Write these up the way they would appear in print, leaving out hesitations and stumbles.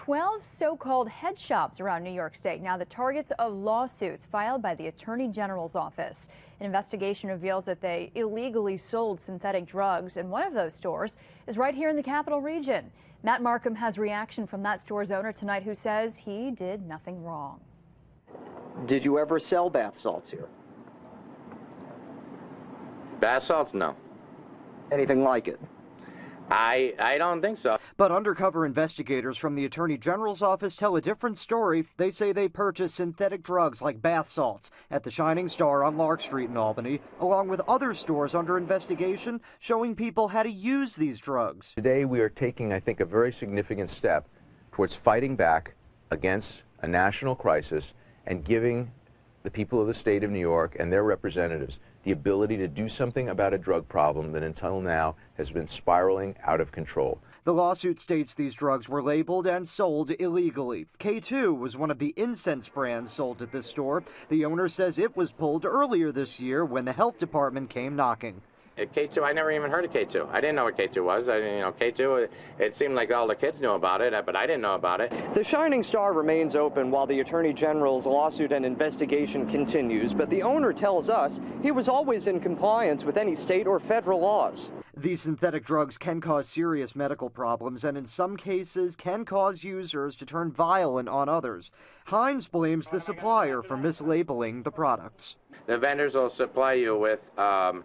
12 so-called head shops around New York State now the targets of lawsuits filed by the Attorney General's office. An investigation reveals that they illegally sold synthetic drugs, and one of those stores is right here in the Capital Region. Matt Markham has reaction from that store's owner tonight, who says he did nothing wrong. Did you ever sell bath salts here? Bath salts? No. Anything like it? I don't think so. But undercover investigators from the Attorney General's office tell a different story. They say they purchased synthetic drugs like bath salts at the Shining Star on Lark Street in Albany, along with other stores under investigation showing people how to use these drugs. Today we are taking, I think, a very significant step towards fighting back against a national crisis and giving the people of the state of New York and their representatives the ability to do something about a drug problem that until now has been spiraling out of control. The lawsuit states these drugs were labeled and sold illegally. K2 was one of the incense brands sold at this store. The owner says it was pulled earlier this year when the health department came knocking. K2, I never even heard of K2. I didn't know what K2 was. K2, it seemed like all the kids knew about it, but I didn't know about it. The Shining Star remains open while the Attorney General's lawsuit and investigation continues, but the owner tells us he was always in compliance with any state or federal laws. These synthetic drugs can cause serious medical problems and in some cases can cause users to turn violent on others. Heins blames the supplier for mislabeling the products. The vendors will supply you with a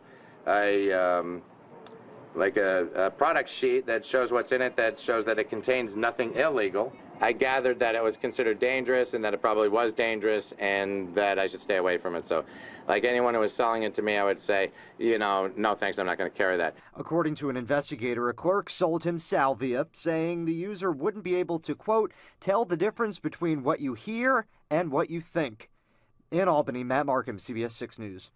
product sheet that shows what's in it, that shows that it contains nothing illegal. I gathered that it was considered dangerous and that it probably was dangerous and that I should stay away from it. So, like anyone who was selling it to me, I would say, no thanks, I'm not going to carry that. According to an investigator, a clerk sold him salvia, saying the user wouldn't be able to, quote, tell the difference between what you hear and what you think. In Albany, Matt Markham, CBS 6 News.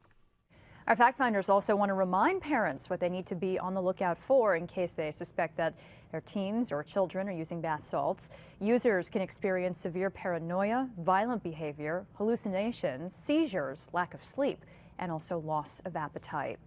Our fact finders also want to remind parents what they need to be on the lookout for in case they suspect that their teens or children are using bath salts. Users can experience severe paranoia, violent behavior, hallucinations, seizures, lack of sleep, and also loss of appetite.